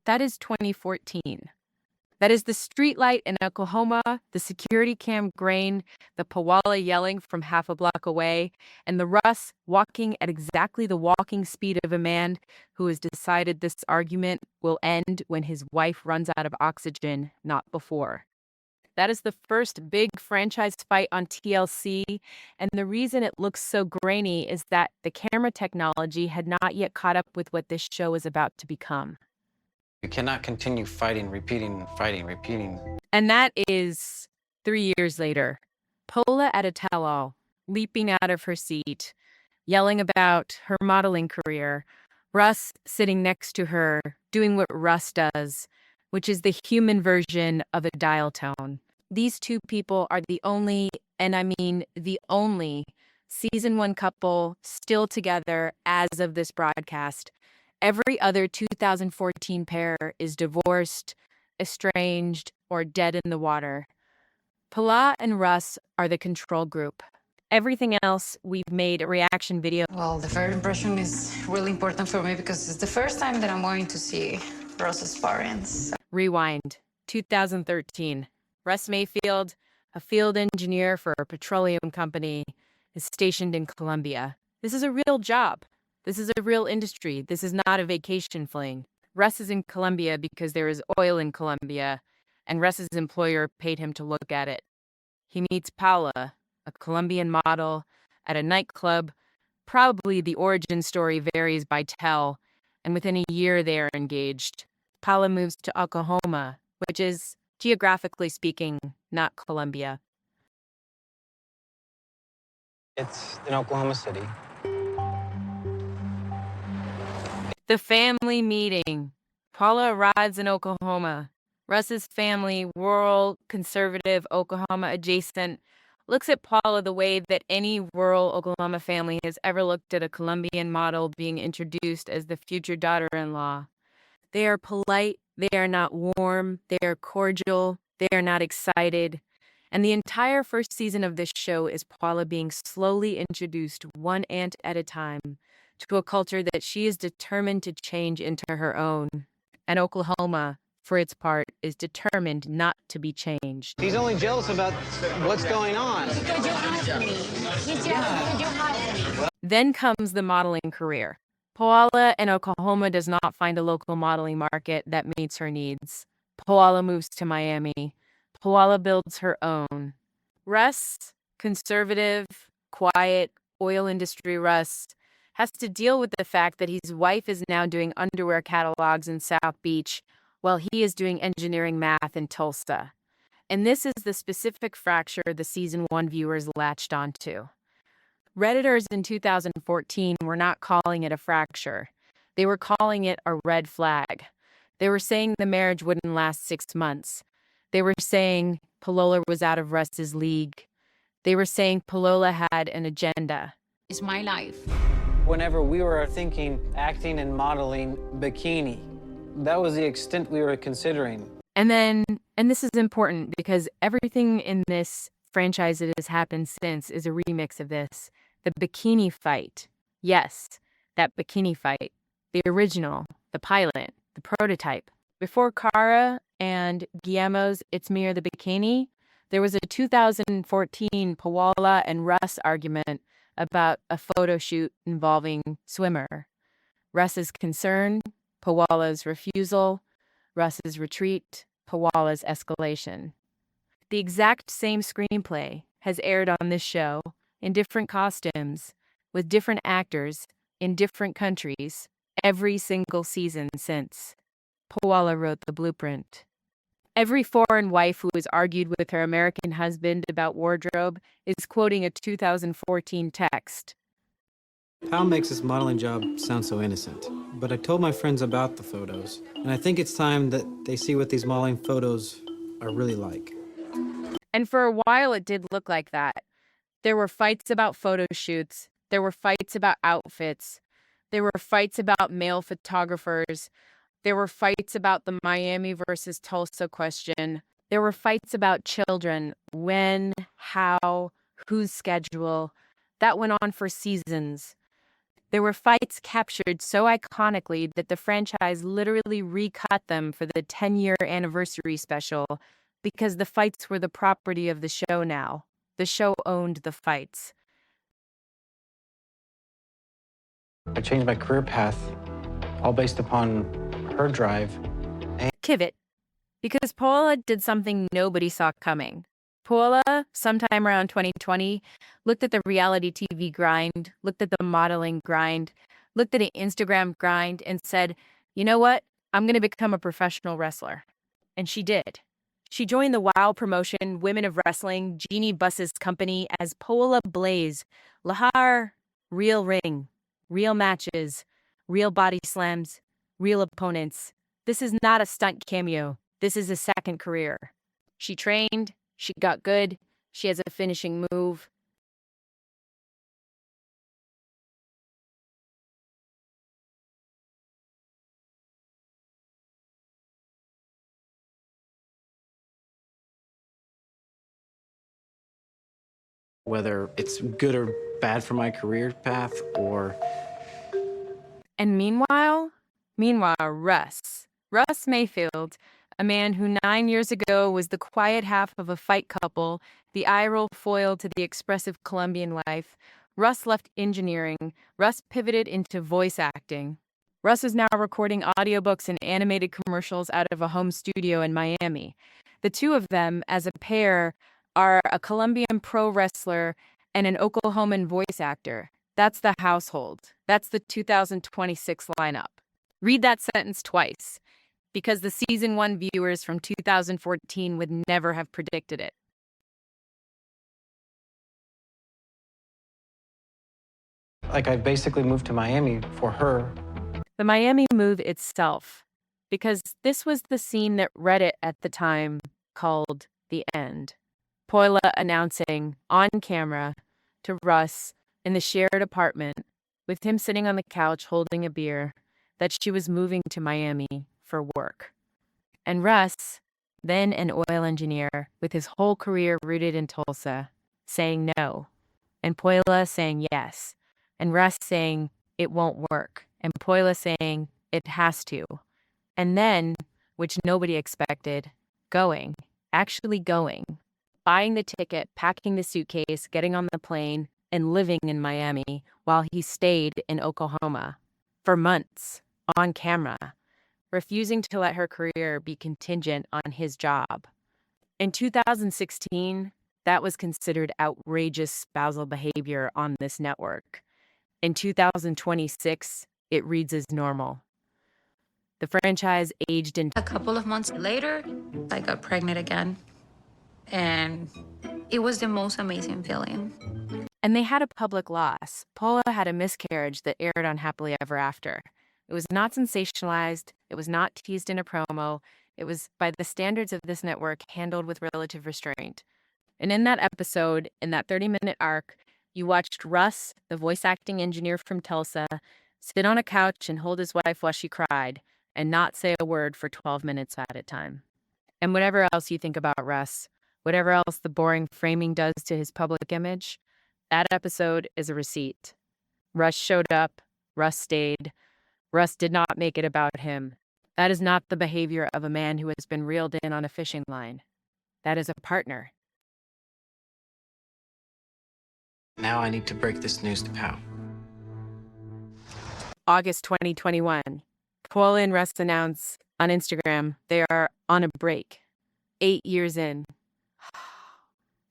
That is 2014. That is the streetlight in Oklahoma, the security cam grain, the Paola yelling from half a block away, and the Russ walking at exactly the walking speed of a man who has decided this argument will end when his wife runs out of oxygen, not before. That is the first big franchise fight on TLC, and the reason it looks so grainy is that the camera technology had not yet caught up with what this show is about to become. You cannot continue fighting, repeating. And that is 3 years later. Paola at a tell-all, leaping out of her seat, yelling about her modeling career. Russ sitting next to her, doing what Russ does, which is the human version of a dial tone. These two people are the only, and I mean the only, season 1 couple still together as of this broadcast. Every other 2014 pair is divorced, estranged, or dead in the water. Paola and Russ are the control group. Everything else, we've made a reaction video. Well, the first impression is really important for me because it's the first time that I'm going to see Russ's parents. Rewind, 2013. Russ Mayfield, a field engineer for a petroleum company, is stationed in Colombia. This is a real job. This is a real industry. This is not a vacation fling. Russ is in Colombia because there is oil in Colombia, and Russ's employer paid him to look at it. He meets Paola, a Colombian model, at a nightclub. Probably the origin story varies by tell, and within a year they are engaged. Paola moves to Oklahoma, which is, geographically speaking, not Colombia. It's in Oklahoma City. The family meeting. Paola arrives in Oklahoma. Russ's family, rural, conservative, Oklahoma adjacent, looks at Paola the way that any rural Oklahoma family has ever looked at a Colombian model being introduced as the future daughter-in-law. They are polite, they are not warm, they are cordial, they are not excited. And the entire first season of this show is Paola being slowly introduced one aunt at a time to a culture that she is determined to change into her own. And Oklahoma, for its part, is determined not to be changed. He's only jealous about what's going on. Because you have me. He's jealous because you have me. Then comes the modeling career. Paola in Oklahoma does not find a local modeling market that meets her needs. Paola moves to Miami. Paola builds her own. Russ, conservative, quiet, oil industry Russ, has to deal with the fact that his wife is now doing underwear catalogs in South Beach while he is doing engineering math in Tulsa. And this is the specific fracture the season 1 viewers latched onto. Redditors in 2014 were not calling it a fracture. They were calling it a red flag. They were saying the marriage wouldn't last 6 months. They were saying Paola was out of Russ's league. They were saying Paola had an agenda. It's my life. Whenever we were thinking acting and modeling bikini, that was the extent we were considering. And this is important because everything in this franchise that has happened since is a remix of this. The bikini fight. Yes, that bikini fight. The original, the pilot, the prototype. Before Cara and Guillermo's It's Me or the Bikini, there was a 2014 Paola and Russ argument about a photo shoot involving swimmer. Russ's concern, Paola's refusal, Russ's retreat, Paola's escalation. The exact same screenplay has aired on this show in different costumes, with different actors, in different countries, every single season since. Paola wrote the blueprint. Every foreign wife who has argued with her American husband about wardrobe is quoting a 2014 text. Pal makes this modeling job sound so innocent, but I told my friends about the photos, and I think it's time that they see what these modeling photos are really like. And for a while it did look like that. There were fights about photo shoots. There were fights about outfits. There were fights about male photographers. There were fights about the Miami versus Tulsa question. There were fights about children, when, how, whose schedule. That went on for seasons. There were fights captured so iconically that the franchise literally recut them for the 10-year anniversary special because the fights were the property of the show now. The show owned the fights. I changed my career path, all based upon her drive. Kivit, because Paola did something nobody saw coming. Paola, sometime around 2020, looked at the reality TV grind, looked at the modeling grind, looked at the Instagram grind, and said, you know what? I'm going to become a professional wrestler. And she did. She joined the WOW promotion, Women of Wrestling, Jeannie Buss's company as Paola Blaze. Lahar, real ring, real matches, real body slams, real opponents. This is not a stunt cameo. This is a second career. She trained, she got good, she has a finishing move. Whether it's good or bad for my career path, or... And meanwhile, Russ Mayfield, a man who 9 years ago was the quiet half of a fight couple, the eye-roll foil to the expressive Colombian life. Russ left engineering. Russ pivoted into voice acting. Russ is now recording audiobooks and animated commercials out of a home studio in Miami. The two of them, as a pair, are a Colombian pro wrestler and an Oklahoman voice actor. That's the household. That's the 2026 lineup. Read that sentence twice, because the season 1 viewers from 2014 would never have predicted it. Like, I basically moved to Miami for her. The Miami move itself, because this was the scene that Reddit at the time called The End. Paola announcing on camera to Russ in the shared apartment, with him sitting on the couch holding a beer, that she was moving to Miami for work. And Russ, then an oil engineer with his whole career rooted in Tulsa, saying no, and Paola saying yes, and Russ saying it won't work, and Paola saying it has to. And then, which nobody expected, actually going, buying the ticket, packing the suitcase, getting on the plane, and living in Miami while he stayed in Oklahoma for months on camera, refusing to let her career be contingent on his job. In 2016, that was considered outrageous spousal behavior on this network. In 2026, it reads as normal. The franchise aged into... A couple of months later, I got pregnant again. And it was the most amazing feeling. And they had a public loss. Paola had a miscarriage that aired on Happily Ever After. It was not sensationalized. It was not teased in a promo. It was, by the standards of this network, handled with relative restraint. And in that episode, in that 30-minute arc, you watched Russ, the voice acting engineer from Tulsa, sit on a couch and hold his wife while she cried, and not say a word for 12 minutes at a time. And whatever else you think about Russ, whatever else the boring framing does to his public image, that episode is a receipt. Russ showed up. Russ stayed. Russ did not make it about him. That is not the behavior of a man who has been reeled in on a fishing line. That is a partner. Now I need to break this news to Pao. August 2021. Paola and Russ announce on Instagram they are on a break. 8 years in.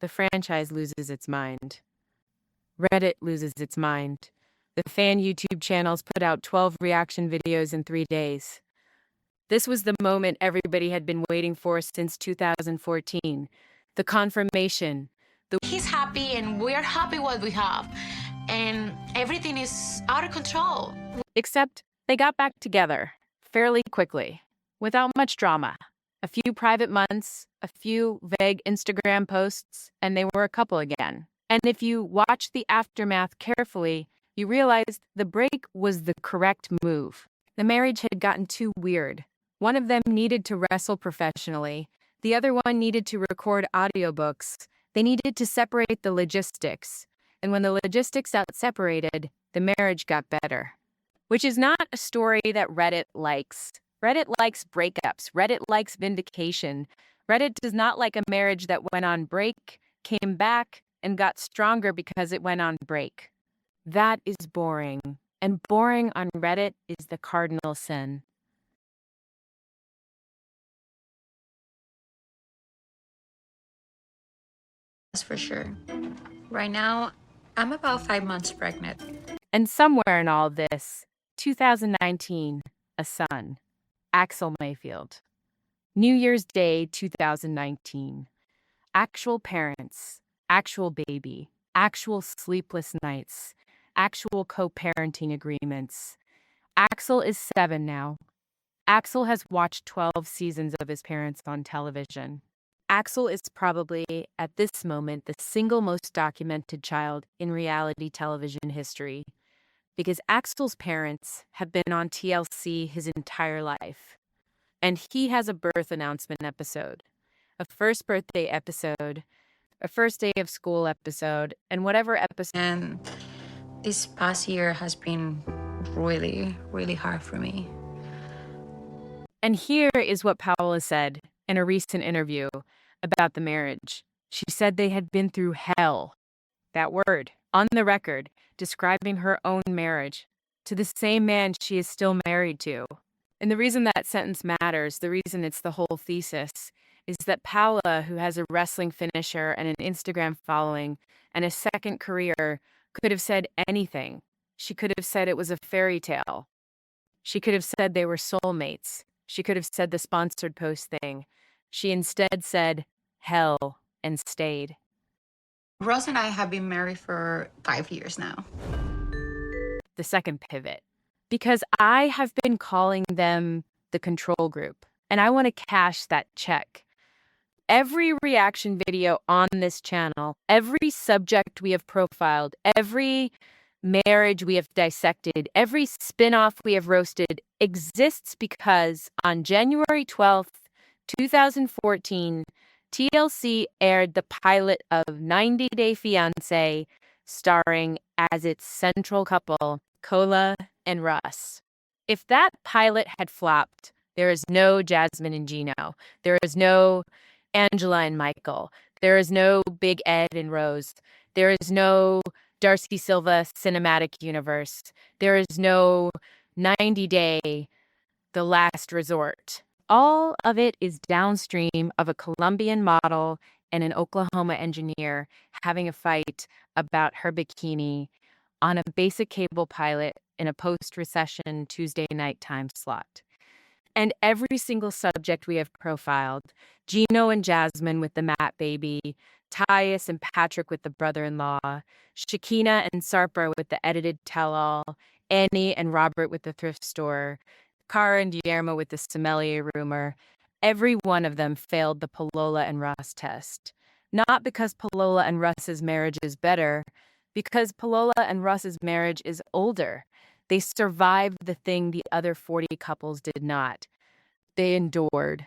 The franchise loses its mind. Reddit loses its mind. The fan YouTube channels put out 12 reaction videos in 3 days. This was the moment everybody had been waiting for since 2014. The confirmation. He's happy and we're happy what we have. And everything is out of control. Except they got back together fairly quickly, without much drama. A few private months, a few vague Instagram posts, and they were a couple again. And if you watch the aftermath carefully, you realized the break was the correct move. The marriage had gotten too weird. One of them needed to wrestle professionally. The other one needed to record audiobooks. They needed to separate the logistics. And when the logistics out separated, the marriage got better. Which is not a story that Reddit likes. Reddit likes breakups. Reddit likes vindication. Reddit does not like a marriage that went on break, came back, and got stronger because it went on break. That is boring. And boring on Reddit is the cardinal sin. That's for sure. Right now, I'm about 5 months pregnant. And somewhere in all this, 2019, a son, Axel Mayfield. New Year's Day 2019. Actual parents, actual baby, actual sleepless nights, actual co-parenting agreements. Axel is 7 now. Axel has watched 12 seasons of his parents on television. Axel is probably, at this moment, the single most documented child in reality television history, because Axel's parents have been on TLC his entire life. And he has a birth announcement episode, a first birthday episode, a first day of school episode, and whatever episode. And this past year has been really, really hard for me. And here is what Paola said in a recent interview about the marriage. She said they had been through hell, that word, on the record, describing her own marriage to the same man she is still married to. And the reason that sentence matters, the reason it's the whole thesis, is that Paola, who has a wrestling finisher and an Instagram following and a second career, could have said anything. She could have said it was a fairy tale. She could have said they were soulmates. She could have said the sponsored post thing. She instead said hell and stayed. Russ and I have been married for 5 years now. The second pivot. Because I have been calling them the control group, and I want to cash that check. Every reaction video on this channel, every subject we have profiled, every marriage we have dissected, every spin-off we have roasted exists because on January 12th, 2014, TLC aired the pilot of 90 Day Fiancé, starring as its central couple, Paola and Russ. If that pilot had flopped, there is no Jasmine and Gino. There is no Angela and Michael. There is no Big Ed and Rose. There is no Darcy Silva cinematic universe. There is no 90 Day, The Last Resort. All of it is downstream of a Colombian model and an Oklahoma engineer having a fight about her bikini on a basic cable pilot in a post-recession Tuesday night time slot. And every single subject we have profiled, Gino and Jasmine with the Matt baby, Tyus and Patrick with the brother-in-law, Shakina and Sarper with the edited tell-all, Annie and Robert with the thrift store, Cara and Guillermo with the sommelier rumor, every one of them failed the Paola and Russ test. Not because Paola and Russ's marriage is better, because Paola and Russ's marriage is older. They survived the thing the other 40 couples did not. They endured.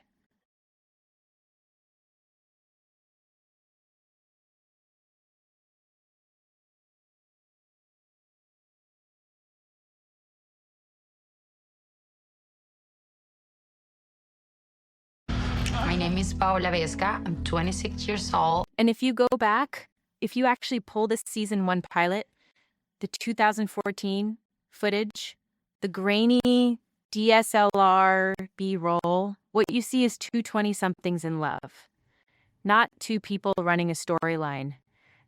My name is Paola Vesga. I'm 26 years old. And if you go back, if you actually pull this season 1 pilot, the 2014 footage, the grainy DSLR B-roll, what you see is two 20-somethings in love. Not two people running a storyline.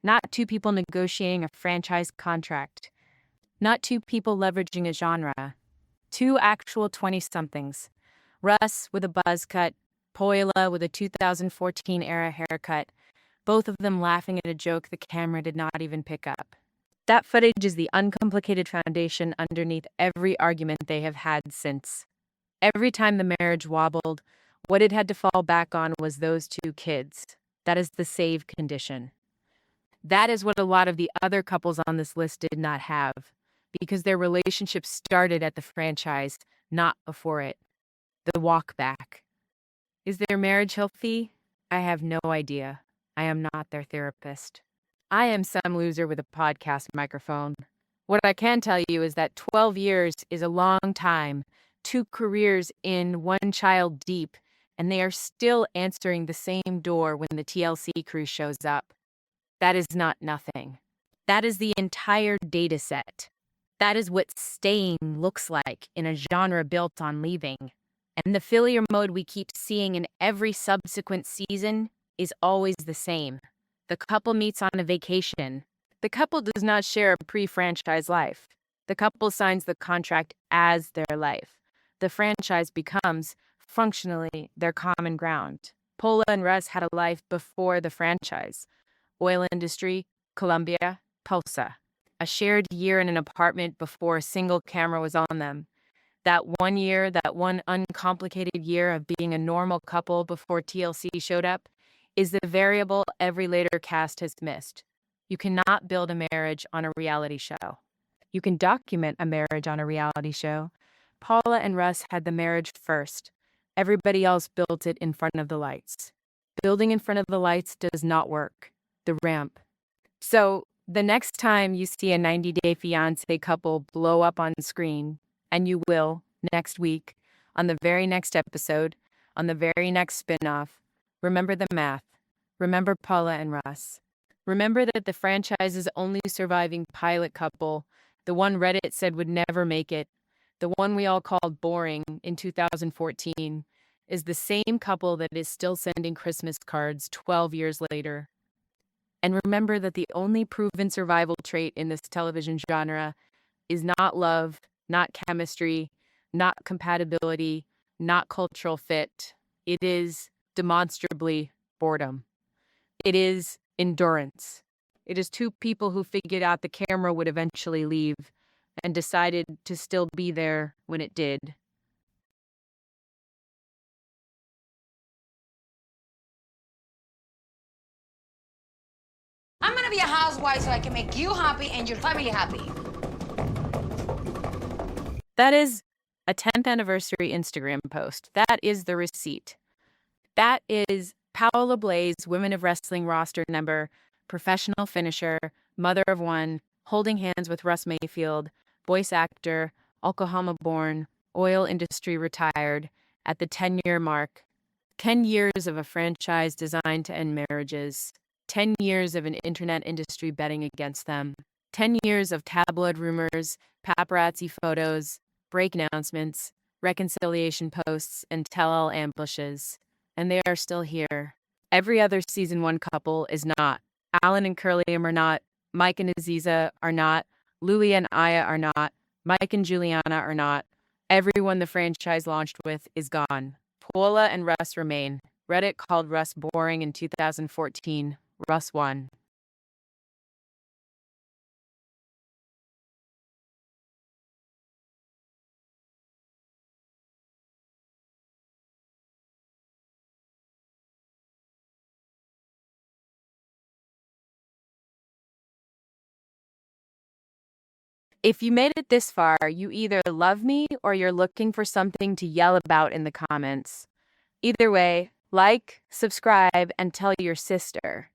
Not two people negotiating a franchise contract. Not two people leveraging a genre. Two actual 20-somethings. Russ with a buzz cut, Paola with a 2014 era haircut, both of them laughing at a joke the camera did not even pick up. That footage is the uncomplicated foundation underneath every argument they have had since. Every time the marriage wobbled, what it had to fall back on was those two kids. That is the save condition. That is what a lot of the other couples on this list did not have, because their relationship started at the franchise, not before it. The walk back. Is their marriage healthy? I have no idea. I am not their therapist. I am some loser with a podcast microphone. What I can tell you is that 12 years is a long time, 2 careers in, 1 child deep, and they are still answering the same door when the TLC crew shows up. That is not nothing. That is the entire data set. That is what staying looks like in a genre built on leaving. And the failure mode we keep seeing in every subsequent season is always the same. The couple meets on a vacation. The couple does not share a pre-franchise life. The couple signs the contract as their life. The franchise becomes, functionally, their common ground. Paola and Russ had a life before the franchise. Oil industry, Colombia, Pausa. A shared year in an apartment before a single camera was on them. That 1 year, that one uncomplicated year of being a normal couple before TLC showed up, is the variable every later cast has missed. You cannot build a marriage on a reality show. You can document a marriage on a reality show. Paola and Russ had the marriage first. Everybody else built it in front of the lights. Building in front of the lights does not work. The ramp. So, the next time you see a 90-day fiancé couple blow up on screen, and you will, next week, on the very next episode, on the very next spin-off, remember the math. Remember Paola and Russ. Remember that the franchise's only surviving pilot couple, the one Reddit said would never make it, the one we all called boring in 2014, is the same couple that is still sending Christmas cards 12 years later. And remember that the only proven survival trait in this television genre is not love, not chemistry, not compatibility, not cultural fit. It is demonstrably boredom. It is endurance. It is 2 people who figured out the camera would eventually leave and decided to still be there when it did. I'm gonna be a housewife so I can make you happy and your family happy. That is a 10th anniversary Instagram post. That is the receipt. That is Paola Blaze, Women of Wrestling roster member, professional finisher, mother of 1, holding hands with Russ Mayfield, voice actor, Oklahoma-born, oil industry retired, at the 10-year mark. 10 years of a franchise designed to end marriages. 10 years of an internet industry betting against them. 10 years of tabloid rumors, paparazzi photos, break announcements, reconciliation posts, and tell-all ambushes. And they are still here. Every other season 1 couple is not. Alan and Curliam are not. Mike and Aziza are not. Louie and Aya are not. Mike and Juliana are not. Everyone the franchise launched with is gone. Paola and Russ remain. Reddit called Russ boring in 2014. Russ won. If you made it this far, you either love me or you're looking for something to yell about in the comments. Either way, like, subscribe, and tell your sister.